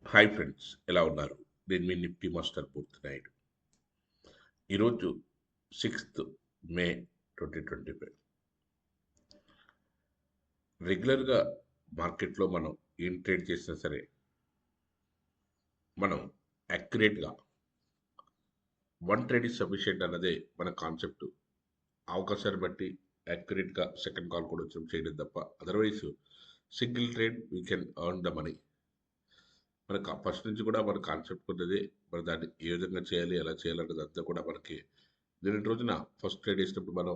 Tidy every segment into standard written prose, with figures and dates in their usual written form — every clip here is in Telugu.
హాయ్ ఫ్రెండ్స్, ఎలా ఉన్నారు? నేను మీ నిఫ్టీ మాస్టర్ పూర్తినాయుడు. ఈరోజు 6th మే 2025. రెగ్యులర్గా మార్కెట్లో మనం ఏం ట్రేడ్ చేసినా సరే, మనం యాక్యురేట్గా వన్ ట్రేడ్ ఇస్ సఫిషియెంట్ అన్నదే మన కాన్సెప్ట్. అవకాశాన్ని బట్టి యాక్యురేట్గా సెకండ్ కాల్ కూడా వచ్చి చేయడం తప్ప, otherwise single trade we can earn the money. మనకు ఫస్ట్ నుంచి కూడా మన కాన్సెప్ట్ ఉన్నది. మరి దాన్ని ఏ విధంగా చేయాలి, ఎలా చేయాలన్నది అంతా కూడా మనకి నిన్నటి రోజున ఫస్ట్ ట్రేడ్ వేసినప్పుడు మనం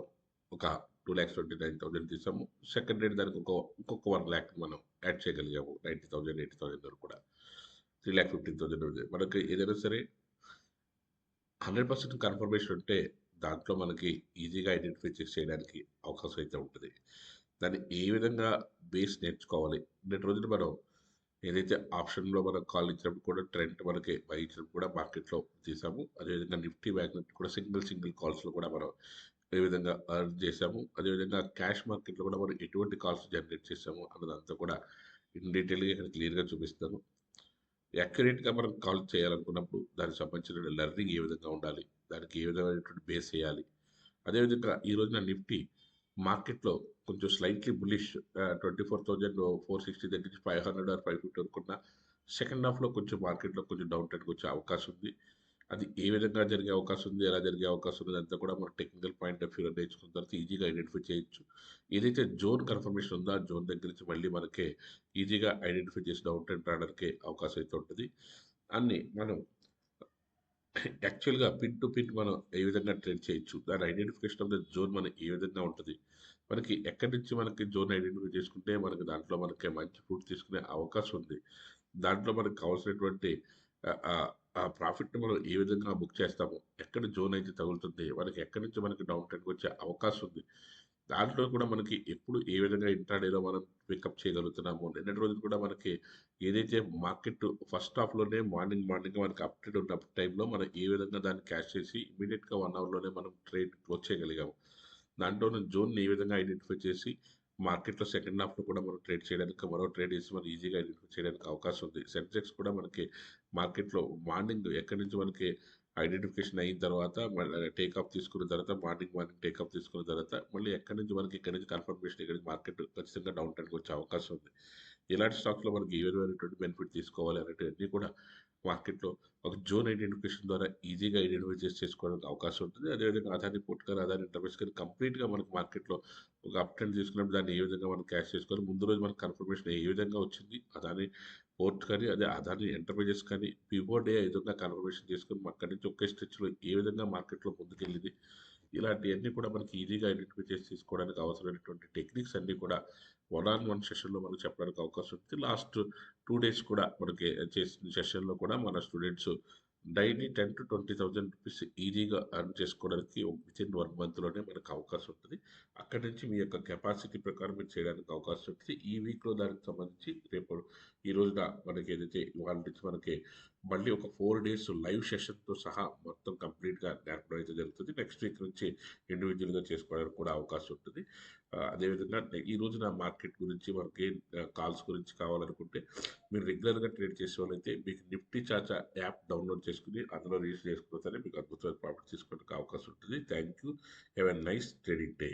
ఒక 2,29,000 తీసాము. సెకండ్ ట్రేడ్ దానికి ఇంకొక 1 lakh మనం యాడ్ చేయగలిగాము. 90,000 80,000 వరకు కూడా 3,15,000 మనకి ఏదైనా సరే 100% కన్ఫర్మేషన్ ఉంటే దాంట్లో మనకి ఈజీగా ఐడెంటిఫై చేసి చేయడానికి అవకాశం అయితే ఉంటుంది. దాన్ని ఏ విధంగా బేస్ నేర్చుకోవాలి. నిన్నటి రోజున మనం ఏదైతే ఆప్షన్లో మనం కాల్ ఇచ్చినప్పుడు కూడా ట్రెండ్ మనకి బై ఇచ్చినప్పుడు కూడా మార్కెట్లో తీసాము. అదేవిధంగా నిఫ్టీ బ్యాంక్ నిఫ్టీ కూడా సింగిల్ కాల్స్లో కూడా మనం ఏ విధంగా ఎర్న్ చేసాము. అదేవిధంగా క్యాష్ మార్కెట్లో కూడా మనం ఎటువంటి కాల్స్ జనరేట్ చేసాము అన్నదంతా కూడా ఇన్ డీటెయిల్గా ఇక్కడ క్లియర్గా చూపిస్తాను. యాక్యురేట్గా మనం కాల్ చేయాలనుకున్నప్పుడు దానికి సంబంధించిన లెర్నింగ్ ఏ విధంగా ఉండాలి, దానికి ఏ విధమైనటువంటి బేస్ చేయాలి. అదేవిధంగా ఈ రోజున నిఫ్టీ మార్కెట్‌లో కొంచెం స్లైట్‌లీ బుల్లిష్ 24,460 దగ్గర నుంచి 500 ఆర్ 550 వరకున్న సెకండ్ హాఫ్‌లో కొంచెం మార్కెట్‌లో కొంచెం డౌన్ ట్రెండ్‌కొచ్చే అవకాశం ఉంది. అది ఏ విధంగా జరిగే అవకాశం ఉంది, ఎలా జరిగే అవకాశం ఉంది అదంతా కూడా మనం టెక్నికల్ పాయింట్ ఆఫ్ వ్యూలో నేర్చుకున్న తర్వాత ఈజీగా ఐడెంటిఫై చేయొచ్చు. ఏదైతే జోన్ కన్ఫర్మేషన్ ఉందో, ఆ జోన్ దగ్గర నుంచి మళ్ళీ మనకి ఈజీగా ఐడెంటిఫై చేసి డౌన్ ట్రెండ్ రావడానికి అవకాశం అయితే ఉంటది. అన్ని మనం యాక్చువల్‌గా పిన్ టు పిన్ మనం ఏ విధంగా ట్రేడ్ చేయొచ్చు. దాని ఐడెంటిఫికేషన్ ఆఫ్ ద జోన్ మనకి ఏ విధంగా ఉంటది. మనకి ఎక్కడి నుంచి మనకి జోన్ ఐడెంటిఫై చేసుకుంటే మనకి దాంట్లో మనకి మంచి ఫ్రూట్ తీసుకునే అవకాశం ఉంది. దాంట్లో మనకు కావాల్సినటువంటి ఆ ప్రాఫిట్‌ని మనం ఏ విధంగా బుక్ చేస్తాము. ఎక్కడ జోన్ అయితే తగులుతుంది. మనకి ఎక్కడి నుంచి మనకి డౌన్ ట్రెండ్‌కొచ్చే అవకాశం ఉంది. దాంట్లో కూడా మనకి ఎప్పుడు ఏ విధంగా ఇంట్రాడేలో మనం పికప్ చేయగలుగుతున్నాము. నిన్నటి రోజున కూడా మనకి ఏదైతే మార్కెట్ ఫస్ట్ హాఫ్‌లోనే మార్నింగ్ మనకి అప్ ట్రెండ్ ఉన్న టైంలో మనం ఏ విధంగా దాన్ని క్యాష్ చేసి ఇమ్మీడియేట్‌గా 1 అవర్‌లోనే మనం ట్రేడ్ క్లోజ్ చేయగలిగాము. దాంట్లోనే జోన్‌ని ఏ విధంగా ఐడెంటిఫై చేసి మార్కెట్‌లో సెకండ్ హాఫ్‌లో కూడా మనం ట్రేడ్ చేయడానికి మరో ట్రేడ్ ఏసి మనం ఈజీగా ఐడెంటిఫై చేయడానికి అవకాశం ఉంది. సెన్సెక్స్ కూడా మనకి మార్కెట్‌లో మార్నింగ్ ఎక్కడి నుంచి మనకి ఐడెంటిఫికేషన్ అయిన తర్వాత మళ్ళీ టేక్ ఆఫ్ తీసుకున్న తర్వాత మార్నింగ్ టేక్ ఆఫ్ తీసుకున్న తర్వాత మళ్ళీ ఎక్కడి నుంచి మనకి ఇక్కడి నుంచి కన్ఫర్మేషన్ ఇక్కడి నుంచి మార్కెట్ ఖచ్చితంగా డౌన్ ట్రెండ్‌కి వచ్చే అవకాశం ఉంది. ఇలాంటి స్టాక్స్‌లో మనకి ఏ విధమైనటువంటి బెనిఫిట్ తీసుకోవాలి అనేటివన్నీ కూడా మార్కెట్‌లో ఒక జోన్ ఐడెంటిఫికేషన్ ద్వారా ఈజీగా ఐడెంటిఫై చేసుకోవడానికి అవకాశం ఉంటుంది. అదేవిధంగా అదాని పోర్ట్ కానీ, అదాని ఎంటర్ప్రైజ్ కానీ కంప్లీట్‌గా మనకి మార్కెట్‌లో ఒక అప్ ట్రెండ్ తీసుకున్నప్పుడు దాన్ని ఏ విధంగా మనం క్యాష్ చేసుకోవాలి. ముందు రోజు మనకు కన్ఫర్మేషన్ ఏ విధంగా వచ్చింది. అదాని పోర్ట్ కానీ, అదే అదాని ఎంటర్ప్రైజెస్ కానీ బిఫోర్ డే ఏ విధంగా కన్ఫర్మేషన్ చేసుకొని అక్కడి నుంచి ఒకే స్ట్రెచ్‌లో ఏ విధంగా మార్కెట్‌లో ముందుకెళ్ళింది. ఇలాంటియన్నీ కూడా మనకి ఈజీగా ఐడెంటిఫై చేసి తీసుకోవడానికి అవసరమైనటువంటి టెక్నిక్స్ అన్నీ కూడా వన్ ఆన్ వన్ సెషన్‌లో మనకు చెప్పడానికి అవకాశం ఉంది. లాస్ట్ 2 డేస్ కూడా మనకి చేసిన సెషన్‌లో కూడా మన స్టూడెంట్స్ డైలీ 10,000-20,000 రూపీస్ ఈజీగా ఎర్న్ చేసుకోవడానికి వితిన్ 1 మంత్‌లోనే మనకు అవకాశం ఉంటది. అక్కడి నుంచి మీ యొక్క కెపాసిటీ ప్రకారం మీరు చేయడానికి అవకాశం ఉంటుంది. ఈ వీక్‌లో దానికి సంబంధించి రేపు ఈ రోజున మనకి ఏదైతే ఇవాళ నుంచి మనకి మళ్ళీ ఒక 4 డేస్ లైవ్ సెషన్‌తో సహా మొత్తం కంప్లీట్‌గా నేర్పడం అయితే జరుగుతుంది. నెక్స్ట్ వీక్ నుంచి ఇండివిడ్యువల్‌గా చేసుకోవడానికి కూడా అవకాశం ఉంటుంది. అదేవిధంగా ఈ రోజున మార్కెట్ గురించి మనకి కాల్స్ గురించి కావాలనుకుంటే మీరు రెగ్యులర్‌గా ట్రేడ్ చేసేవాళ్ళైతే మీకు నిఫ్టీ చాచా యాప్ డౌన్‌లోడ్ చేసుకొని అందులో రిజిస్టర్ చేసుకున్న సరే మీకు అద్భుతమైన ప్రాఫిట్ తీసుకోవడానికి అవకాశం ఉంటుంది. Thank you. Have a nice trading day.